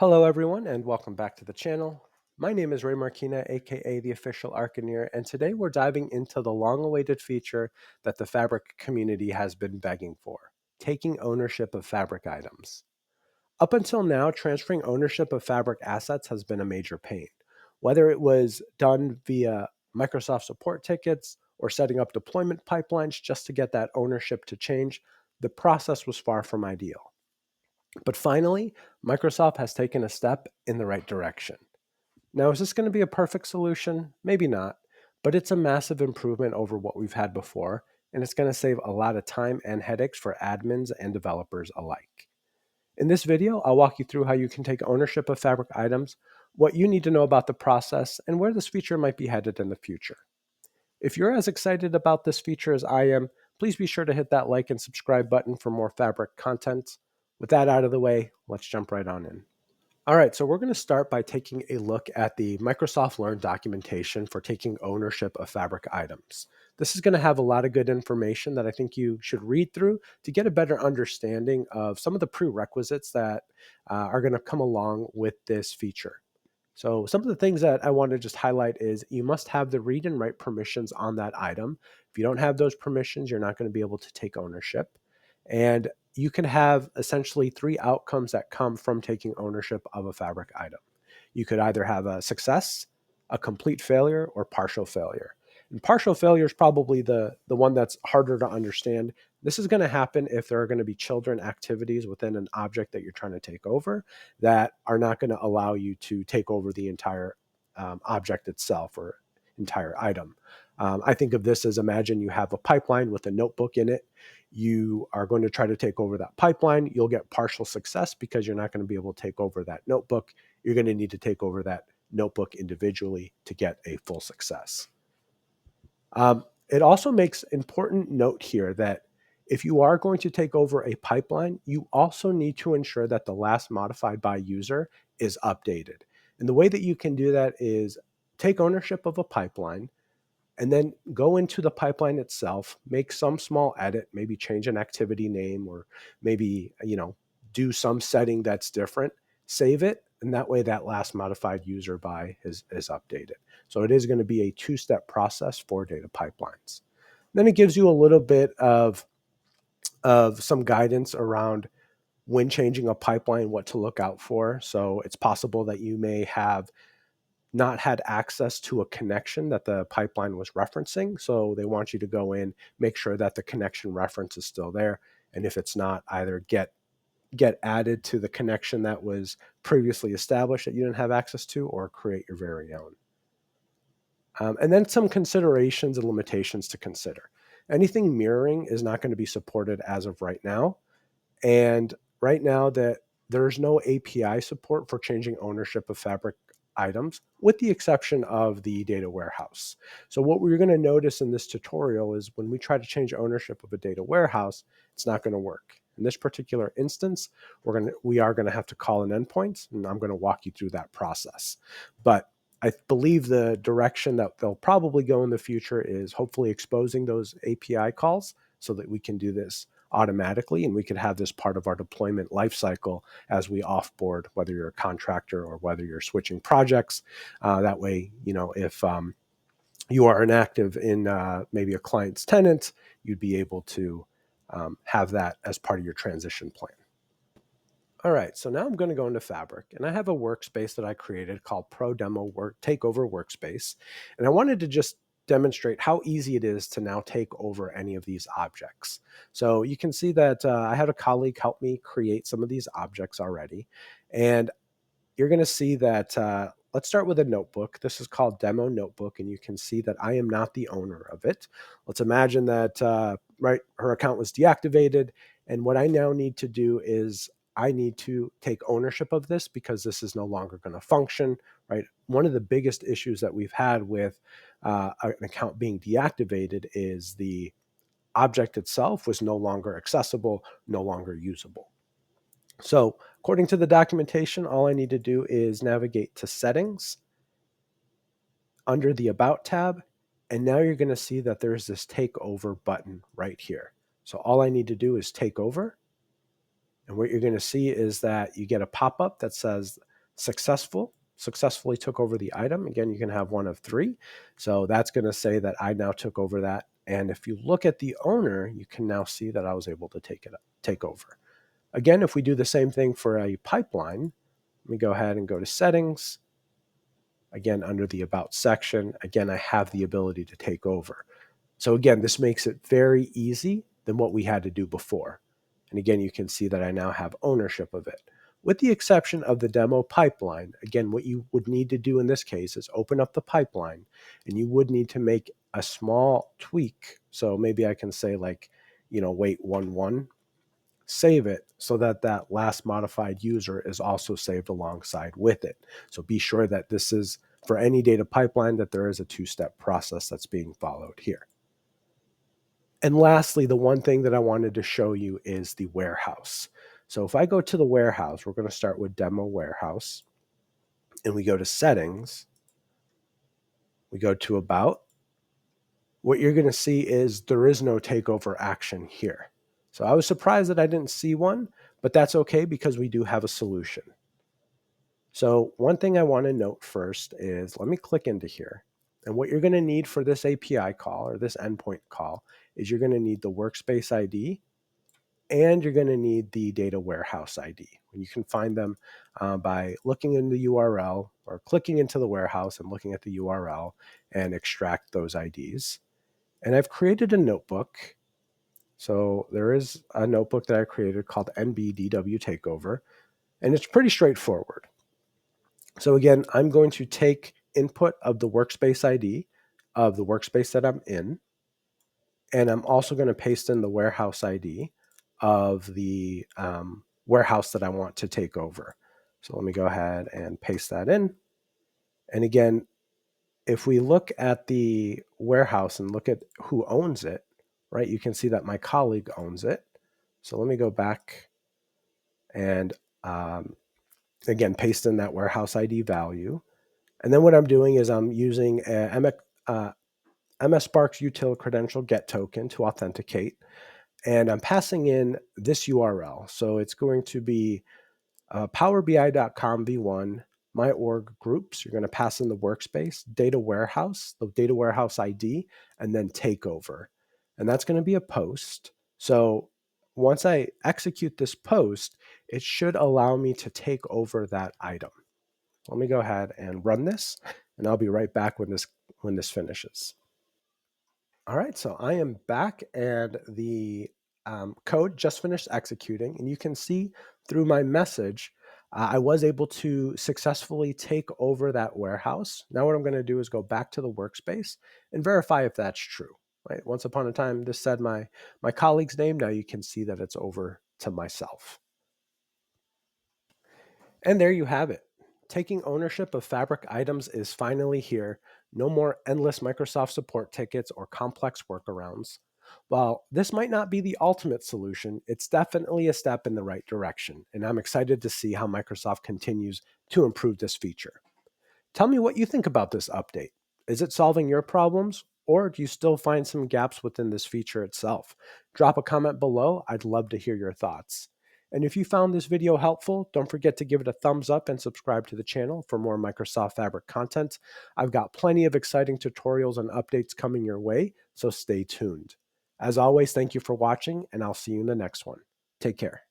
Hello, everyone, and welcome back to the channel. My name is Ray Marquina, aka the official Arcaneer, and today we're diving into the long-awaited feature that the Fabric community has been begging for, taking ownership of Fabric items. Up until now, transferring ownership of Fabric assets has been a major pain. Whether it was done via Microsoft support tickets or setting up deployment pipelines just to get that ownership to change, the process was far from ideal. But finally, Microsoft has taken a step in the right direction. Now, is this going to be a perfect solution? Maybe not, but it's a massive improvement over what we've had before, and it's going to save a lot of time and headaches for admins and developers alike. In this video, I'll walk you through how you can take ownership of Fabric items, what you need to know about the process, and where this feature might be headed in the future. If you're as excited about this feature as I am, please be sure to hit that like and subscribe button for more Fabric content. With that out of the way, let's jump right on in. All right, so we're going to start by taking a look at the Microsoft Learn documentation for taking ownership of Fabric items. This is going to have a lot of good information that I think you should read through to get a better understanding of some of the prerequisites that are going to come along with this feature. So some of the things that I want to just highlight is you must have the read and write permissions on that item. If you don't have those permissions, you're not going to be able to take ownership. And you can have essentially three outcomes that come from taking ownership of a Fabric item. You could either have a success, a complete failure, or partial failure. And partial failure is probably the one that's harder to understand. This is going to happen if there are going to be children activities within an object that you're trying to take over that are not going to allow you to take over the entire object itself or entire item. I think of this as, imagine you have a pipeline with a notebook in it. You are going to try to take over that pipeline. You'll get partial success because you're not going to be able to take over that notebook. You're going to need to take over that notebook individually to get a full success. It also makes important note here that if you are going to take over a pipeline, you also need to ensure that the last modified by user is updated. And the way that you can do that is take ownership of a pipeline and then go into the pipeline itself, make some small edit, maybe change an activity name or maybe, do some setting that's different, save it, and that way that last modified user by is updated. So it is going to be a two-step process for data pipelines. Then it gives you a little bit of some guidance around when changing a pipeline, what to look out for. So it's possible that you may have not had access to a connection that the pipeline was referencing. So they want you to go in, make sure that the connection reference is still there. And if it's not, either get added to the connection that was previously established that you didn't have access to, or create your very own. And then some considerations and limitations to consider. Anything mirroring is not going to be supported as of right now. And right now that there's no API support for changing ownership of Fabric items, with the exception of the data warehouse. So what we're going to notice in this tutorial is when we try to change ownership of a data warehouse, it's not going to work. In this particular instance, we are going to have to call an endpoint, and I'm going to walk you through that process. But I believe the direction that they'll probably go in the future is hopefully exposing those API calls so that we can do this automatically, and we could have this part of our deployment lifecycle as we offboard, whether you're a contractor or whether you're switching projects. That way, if you are inactive in maybe a client's tenant, you'd be able to have that as part of your transition plan. All right, so now I'm going to go into Fabric, and I have a workspace that I created called Pro Demo Takeover Workspace, and I wanted to just demonstrate how easy it is to now take over any of these objects. So you can see that I had a colleague help me create some of these objects already, and you're going to see that let's start with a notebook. This is called Demo Notebook, and you can see that I am not the owner of it. Let's imagine that her account was deactivated, and what I now need to do is I need to take ownership of this because this is no longer going to function, right? One of the biggest issues that we've had with an account being deactivated is the object itself was no longer accessible, no longer usable. So according to the documentation, all I need to do is navigate to Settings under the About tab, and now you're going to see that there's this Take Over button right here. So all I need to do is take over. And what you're going to see is that you get a pop-up that says Successfully took over the item. Again, you can have one of three. So that's going to say that I now took over that. And if you look at the owner, you can now see that I was able to take over. Again, if we do the same thing for a pipeline, let me go ahead and go to settings. Again, under the about section, again, I have the ability to take over. So again, this makes it very easy than what we had to do before. And again, you can see that I now have ownership of it. With the exception of the demo pipeline, again, what you would need to do in this case is open up the pipeline, and you would need to make a small tweak. So maybe I can say like, wait 1-1, save it so that that last modified user is also saved alongside with it. So be sure that this is for any data pipeline that there is a two-step process that's being followed here. And lastly, the one thing that I wanted to show you is the warehouse. So if I go to the warehouse, we're going to start with demo warehouse, and we go to settings, we go to about. What you're going to see is there is no takeover action here. So I was surprised that I didn't see one, but that's okay because we do have a solution. So one thing I want to note first is, let me click into here. And what you're going to need for this API call or this endpoint call is you're going to need the workspace ID, and you're going to need the data warehouse ID. You can find them by looking in the URL or clicking into the warehouse and looking at the URL and extract those IDs. And I've created a notebook. So there is a notebook that I created called NBDW Takeover, and it's pretty straightforward. So again, I'm going to take input of the workspace ID of the workspace that I'm in, and I'm also going to paste in the warehouse ID of the warehouse that I want to take over. So let me go ahead and paste that in. And again, if we look at the warehouse and look at who owns it, right, you can see that my colleague owns it. So let me go back and again, paste in that warehouse ID value. And then what I'm doing is I'm using a MS Spark's util credential get token to authenticate. And I'm passing in this URL. So it's going to be powerbi.com v1 my org groups. You're going to pass in the workspace, data warehouse, the data warehouse ID, and then takeover. And that's going to be a post. So once I execute this post, it should allow me to take over that item. Let me go ahead and run this, and I'll be right back when this finishes. All right, so I am back, and the code just finished executing, and you can see through my message, I was able to successfully take over that warehouse. Now what I'm going to do is go back to the workspace and verify if that's true. Right? Once upon a time, this said my colleague's name. Now you can see that it's over to myself. And there you have it. Taking ownership of Fabric items is finally here. No more endless Microsoft support tickets or complex workarounds. While this might not be the ultimate solution, it's definitely a step in the right direction, and I'm excited to see how Microsoft continues to improve this feature. Tell me what you think about this update. Is it solving your problems, or do you still find some gaps within this feature itself? Drop a comment below. I'd love to hear your thoughts. And if you found this video helpful, don't forget to give it a thumbs up and subscribe to the channel for more Microsoft Fabric content. I've got plenty of exciting tutorials and updates coming your way, so stay tuned. As always, thank you for watching, and I'll see you in the next one. Take care.